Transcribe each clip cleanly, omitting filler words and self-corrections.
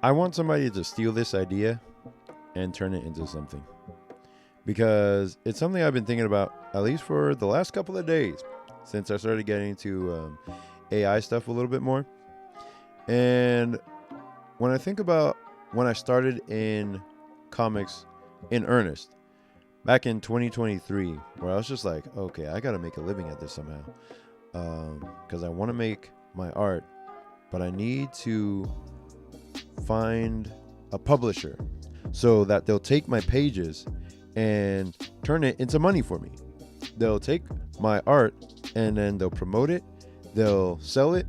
I want somebody to steal this idea and turn it into something, because it's something I've been thinking about at least for the last couple of days since I started getting into AI stuff a little bit more. And when I think about when I started in comics in earnest back in 2023, where I was just like, okay, I got to make a living at this somehow, because I want to make my art, but I need to find a publisher so that they'll take my pages and turn it into money for me. They'll take my art and then they'll promote it, they'll sell it,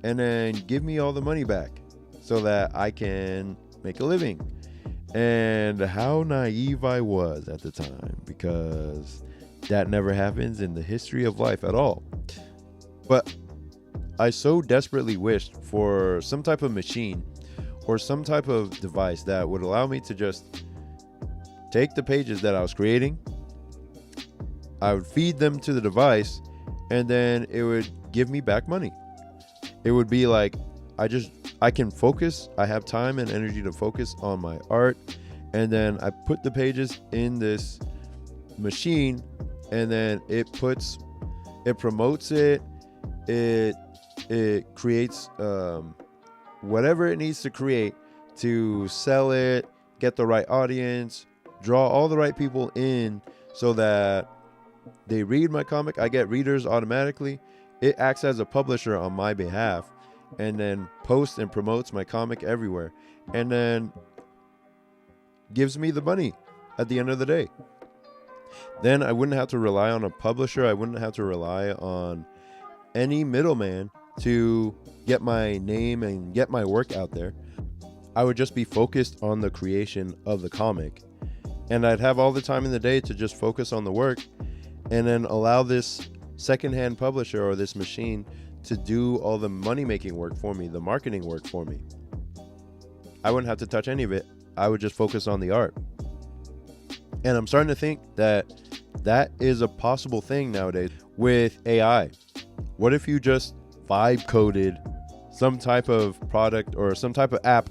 and then give me all the money back so that I can make a living. And how naive I was at the time, because that never happens in the history of life at all. But I so desperately wished for some type of machine or some type of device that would allow me to just take the pages that I was creating, I would feed them to the device, and then it would give me back money. It would be like I can focus, I have time and energy to focus on my art, and then I put the pages in this machine, and then it promotes it, it creates whatever it needs to create to sell it, get the right audience, draw all the right people in so that they read my comic. I get readers automatically. It acts as a publisher on my behalf and then posts and promotes my comic everywhere and then gives me the money at the end of the day. Then I wouldn't have to rely on a publisher. I wouldn't have to rely on any middleman to get my name and get my work out there. I would just be focused on the creation of the comic, and I'd have all the time in the day to just focus on the work and then allow this secondhand publisher or this machine to do all the money making work for me, the marketing work for me. I wouldn't have to touch any of it. I would just focus on the art. And I'm starting to think that that is a possible thing nowadays with AI. What if you just vibe coded some type of product or some type of app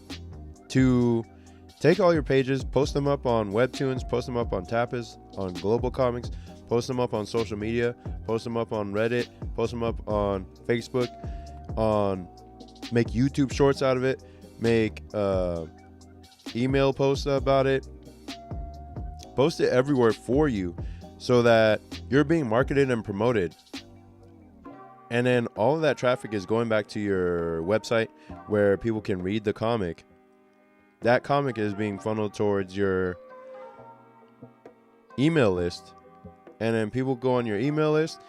to take all your pages, post them up on Webtoons, post them up on Tapas, on Global Comics, post them up on social media, post them up on Reddit, post them up on Facebook, make YouTube shorts out of it, make email posts about it, post it everywhere for you so that you're being marketed and promoted. And then all of that traffic is going back to your website where people can read the comic. That comic is being funneled towards your email list. And then people go on your email list.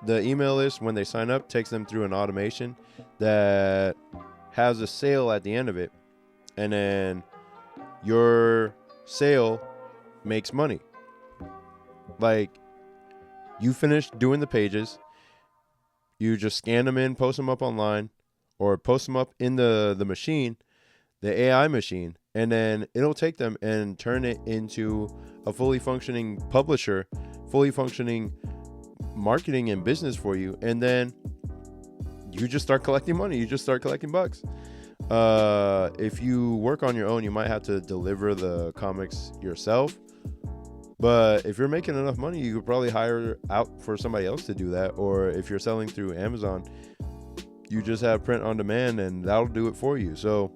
The email list, when they sign up, takes them through an automation that has a sale at the end of it. And then your sale makes money. Like, you finish doing the pages, you just scan them in, post them up online, or post them up in the machine, the AI machine, and then it'll take them and turn it into a fully functioning publisher, fully functioning marketing and business for you. And then you just start collecting money. You just start collecting bucks. If you work on your own, you might have to deliver the comics yourself. But if you're making enough money, you could probably hire out for somebody else to do that. Or if you're selling through Amazon, you just have print on demand and that'll do it for you. So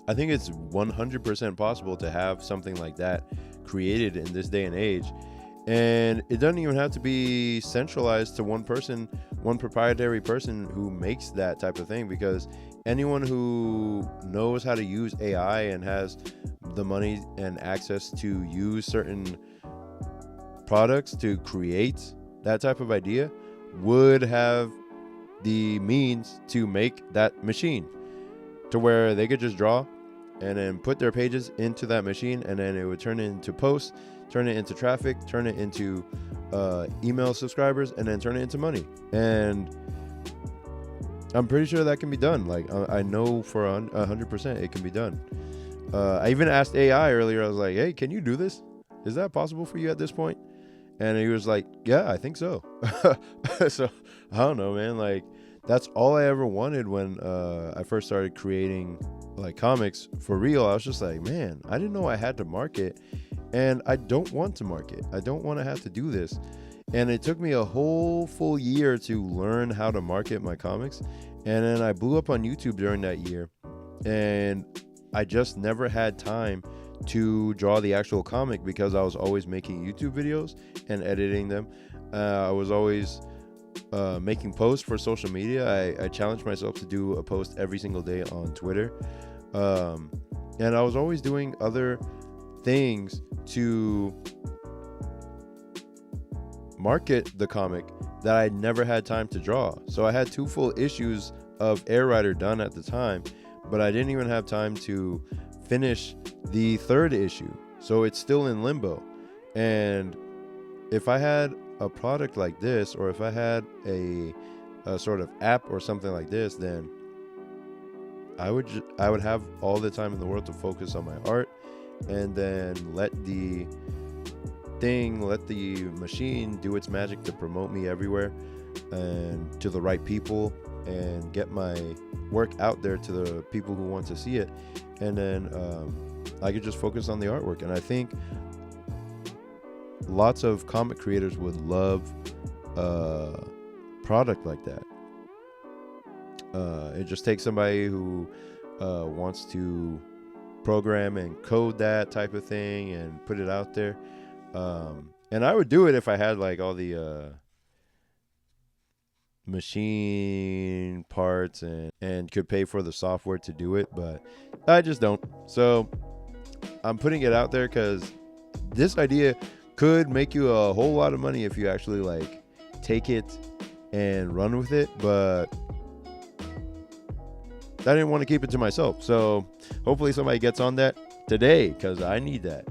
I think it's 100% possible to have something like that created in this day and age. And it doesn't even have to be centralized to one person, one proprietary person who makes that type of thing, because anyone who knows how to use AI and has the money and access to use certain products to create that type of idea would have the means to make that machine to where they could just draw and then put their pages into that machine, and then it would turn it into posts, turn it into traffic, turn it into email subscribers, and then turn it into money. And I'm pretty sure that can be done. Like, I know for 100% it can be done. I even asked AI earlier. I was like, hey, can you do this? Is that possible for you at this point? And he was like, yeah, I think so. So I don't know, man. Like, that's all I ever wanted when I first started creating like comics for real, I was just like, man, I didn't know I had to market, and I don't want to market. I don't want to have to do this. And it took me a whole full year to learn how to market my comics. And then I blew up on YouTube during that year, and I just never had time to draw the actual comic because I was always making YouTube videos and editing them. I was always making posts for social media. I challenged myself to do a post every single day on Twitter. And I was always doing other things to market the comic that I never had time to draw. So I had 2 full issues of Air Rider done at the time, but I didn't even have time to finish the 3rd issue. So it's still in limbo. And if I had a product like this, or if I had a sort of app or something like this, then I would have all the time in the world to focus on my art, and then let the machine do its magic to promote me everywhere and to the right people, and get my work out there to the people who want to see it. And then I could just focus on the artwork. And I think lots of comic creators would love a product like that. It just takes somebody who wants to program and code that type of thing and put it out there. And I would do it if I had like all the machine parts and could pay for the software to do it, but I just don't. So I'm putting it out there because this idea could make you a whole lot of money if you actually like take it and run with it, but I didn't want to keep it to myself. So hopefully somebody gets on that today, because I need that.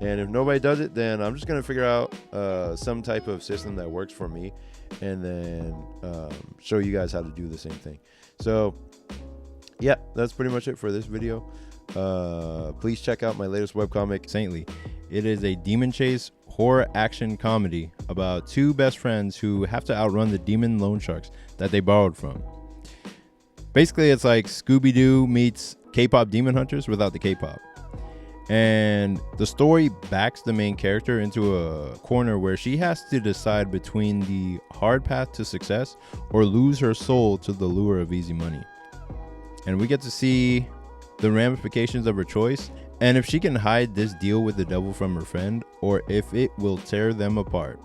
And if nobody does it, then I'm just going to figure out some type of system that works for me, and then show you guys how to do the same thing. So yeah, that's pretty much it for this video. Please check out my latest webcomic, Saintly. It is a demon chase horror action comedy about 2 best friends who have to outrun the demon loan sharks that they borrowed from. Basically, it's like Scooby-Doo meets K-pop Demon Hunters without the K-pop. And the story backs the main character into a corner where she has to decide between the hard path to success or lose her soul to the lure of easy money. And we get to see the ramifications of her choice, and if she can hide this deal with the devil from her friend, or if it will tear them apart.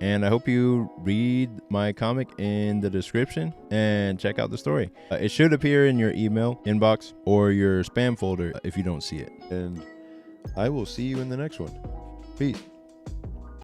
And I hope you read my comic in the description and check out the story. It should appear in your email inbox or your spam folder if you don't see it. And I will see you in the next one. Peace.